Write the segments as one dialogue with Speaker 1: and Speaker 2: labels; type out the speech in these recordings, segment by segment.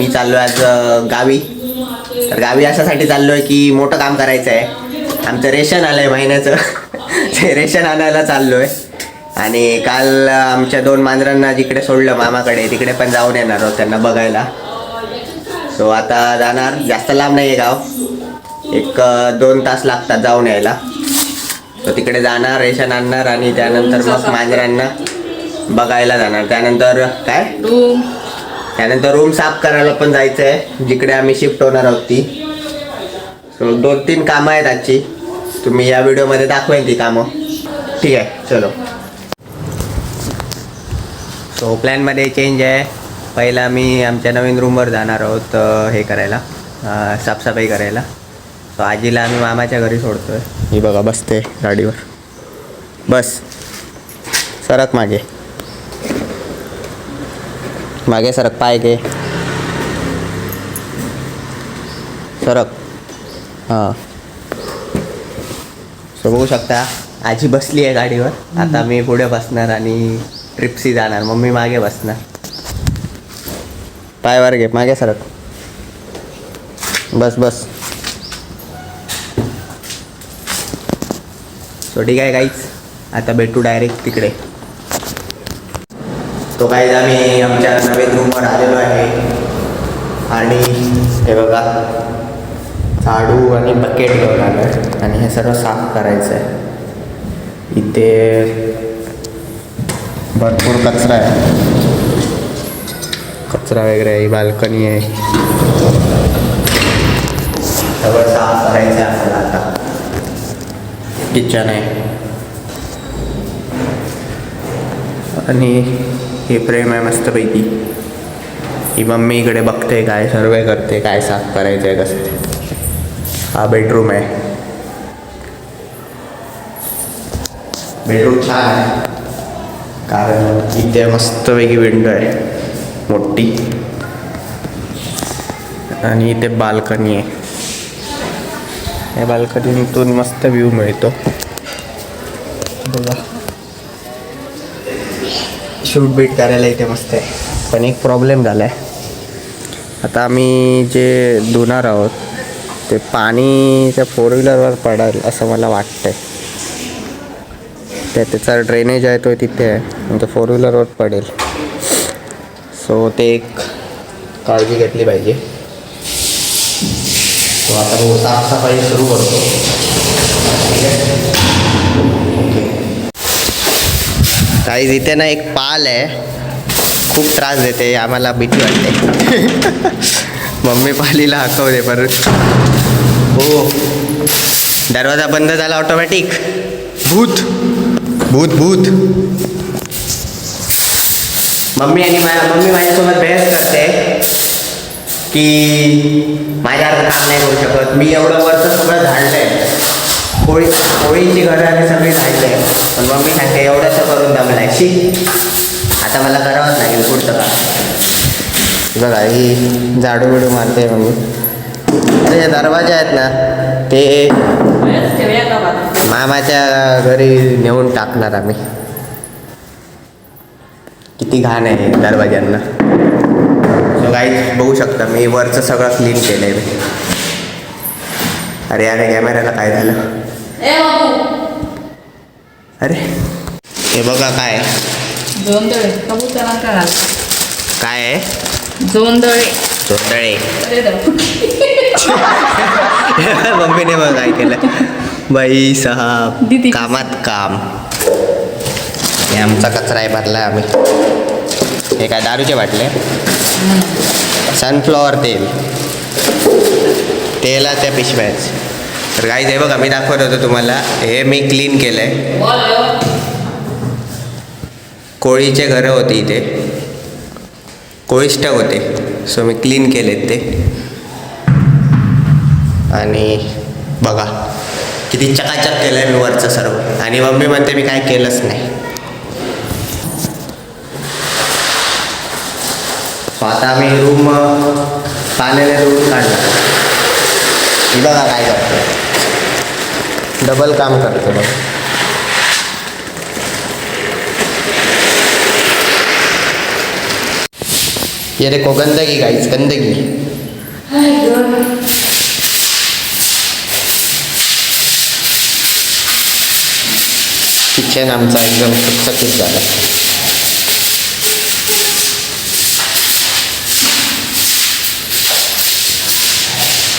Speaker 1: मी चाललो आज गावी. तर गावी अशासाठी चाललो आहे की मोठं काम करायचं आहे. आमचं रेशन आलं आहे महिन्याचं. ते रेशन आणायला चाललो आहे. आणि काल आमच्या 2 मांजरांना जिकडे सोडलं मामाकडे तिकडे पण जाऊन येणार आहोत त्यांना बघायला. सो आता जाणार. जास्त लांब नाही आहे गाव, 1-2 तास लागतात जाऊन यायला. तर तिकडे जाणार, रेशन आणणार आणि त्यानंतर मग मांजरांना बघायला जाणार. त्यानंतर रूम साफ करायला पण जायचं आहे जिकडे आम्ही शिफ्ट होणार आहोत ती. सो 2-3 कामं आहेत आजची. तुम्ही या व्हिडिओमध्ये दाखवेन ती कामं. ठीक आहे, चलो. सो प्लॅनमध्ये चेंज आहे. पहिला मी आमच्या नवीन रूमवर जाणार आहोत हे करायला, साफसफाई करायला. सो आजीला आम्ही मामाच्या घरी सोडतोय. ही बघा बसते गाडीवर. बस, सरक मागे मागे सरक, पाय घे, सरक. हां. सो बघू शकता आजी बसली आहे गाडीवर. आता मी पुढे बसणार आणि ट्रिप्सी जाणार. मम्मी मागे बसणार. पायवर घे, मागे सरक. बस बस. सो ठीक आहे गाईज, आता भेटू डायरेक्ट तिकडे. तो गाईज आम्ही आमच्या नवीन रूमवर आलेलो आहे. आणि हे बघा झाडू आणि बकेट घेऊन आलो आहे. आणि हे सर्व साफ करायचं आहे. इथे भरपूर कचरा आहे, कचरा वगैरे आहे. ही बाल्कनी आहे, सगळं साफ करायचं आहे आपल्याला. आता किचन आहे आणि हे फ्रेम आहे मस्तपैकी. ही मम्मी इकडे बघते, काय सर्वे करते, काय साफ करायचं आहे कसं. हा बेडरूम आहे. बेडरूम छान आहे कारण इथे मस्तपैकी विंडो आहे मोठी. आणि इथे बाल्कनी आहे. या बाल्कनीतून मस्त व्ह्यू मिळतो बघा. शूट बीट करायला इथे मस्त आहे. पण एक प्रॉब्लेम झाला आहे. आता आम्ही जे धुणार आहोत ते पाणी त्या 4 व्हीलरवर पडेल असं मला वाटतं आहे. त्याचा ड्रेनेज आहे तो तिथे आहे आणि तो 4 व्हीलरवर पडेल. सो ते एक काळजी घेतली पाहिजे. तो आता साफसफाई सुरू करतो. काही इथे ना एक पाल आहे, खूप त्रास देते आम्हाला, भीती वाटते. मम्मी पालीला हाकवते परत. हो, दरवाजा बंद झाला ऑटोमॅटिक. भूत भूत भूत. मम्मी माझ्यासोबत बहस करते की माझ्यासारखं काम नाही करू शकत. मी एवढं वरचं सगळं झाडलं आहे, होळीची घरं आणि सगळी झाडलं आहे. पण मम्मी सांगते एवढंसं करून दमलाय. आता मला करावंच लागेल पुढचं काम. बघा ही झाडू बिडू मारते मम्मी. अरे हे दरवाजे आहेत ना ते मामाच्या घरी नेऊन टाकणार आम्ही. किती घाण आहे दरवाज्यांना. सो गाईज बघू शकता मी वरचं सगळं क्लीन केलं आहे. अरे अरे कॅमेऱ्याला काय झालं. अरे हे बघा काय काय आहे. जोंधळे. मम्मीने बघ काय केलं. बाई साहेब कामात काम. हे आमचा कचरा आहे भरला आम्ही. हे काय दारूचे बाटले, सनफ्लॉवर तेलाच्या पिशव्या आहेत. तर गाईज हे बघा मी दाखवत होतो तुम्हाला. हे मी क्लीन केलं आहे. कोळीचे घरं होती इथे, कोळिष्टक होते. सो मी क्लीन केलेत ते. आणि बघा किती चकाचक केलं आहे मी वरचं सर्व. आणि मम्मी म्हणते मी काय केलंच नाही. आता आम्ही रूम पाण्याने धुवून काढणार. ही बघा काय करतो, डबल काम करतो बघ. ये देखो गंदगी गाइस, गंदगी. किचन आमचा एकदम चकचकीत झाला.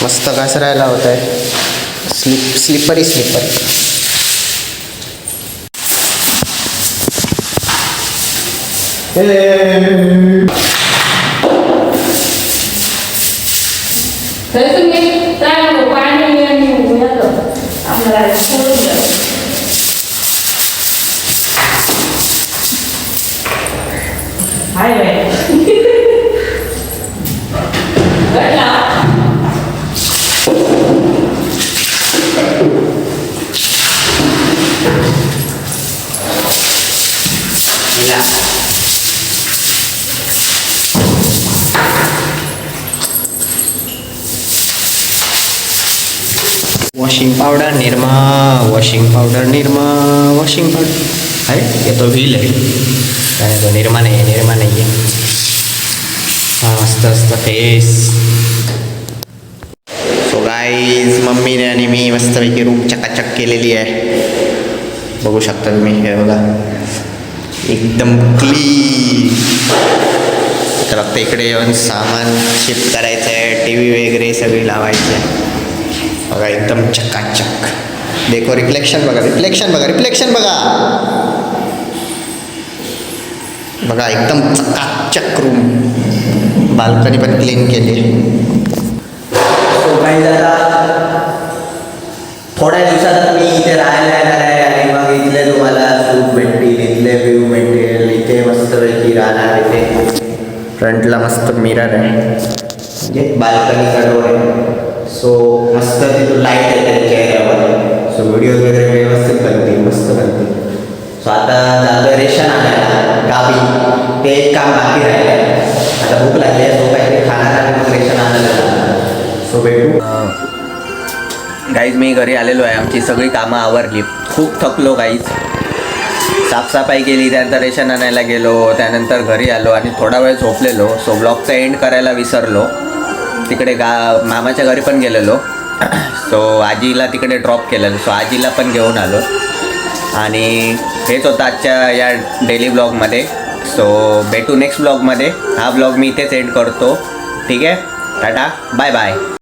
Speaker 1: मस्त घसरायला होत आहे. स्लिपरी. Washing powder Nirma. अरे ये तो व्हील आहे, त्याने तो निरमा नाही आहे. हा मस्त फेस. सो गाईज, मम्मीने आणि मी मस्तपैकी रूम चकाचक केलेली आहे. बघू शकता तुम्ही, हे बघा एकदम क्लीन. तर फक्त इकडे येऊन सामान शिफ्ट करायचं आहे, टी व्ही वगैरे सगळी लावायची आहे. बघा एकदम चकाचक. देखो रिफ्लेक्शन बघा. बघा एकदम चकाचक रूम. बाल्कनी पण क्लीन केली. सो गाईज, आता थोड्या दिवसात मी इथे राहायला येणार आहे आणि मग इथले तुम्हाला सूट भेटतील, इथले व्ह्यू भेटेल. इथे मस्तपैकी राहणार. इथे फ्रंटला मस्त मिरर आहे, म्हणजे बाल्कनीचा डोर आहे. सो मस्त तिथून लाईट येते चेहऱ्यावर. सो व्हिडिओ वगैरे व्यवस्थित बनतील, मस्त बनतील. सो आता झालं रेशन आणायला गावी, ते एक काम बाकी राहिलं. आता भूक लागली आहे, सो काहीतरी खाणार आणि मग रेशन आणायला. सो भेटू. गाईज, मी घरी आलेलो आहे. आमची सगळी कामं आवरली. खूप थकलो गाईज. साफसफाई केली, त्यानंतर रेशन आणायला गेलो, त्यानंतर घरी आलो आणि थोडा वेळ झोपलेलो. सो ब्लॉगचा एंड करायला विसरलो. तिकडे मामाच्या घरी पण गेलेलो. सो आजीला तिकडे ड्रॉप केलेलं. सो आजीला पण घेऊन आलो. आणि हेच होतं आजच्या या डेली ब्लॉगमध्ये. सो भेटू नेक्स्ट ब्लॉगमध्ये. हा ब्लॉग मी इथेच एंड करतो. ठीक आहे, टाटा, बाय बाय.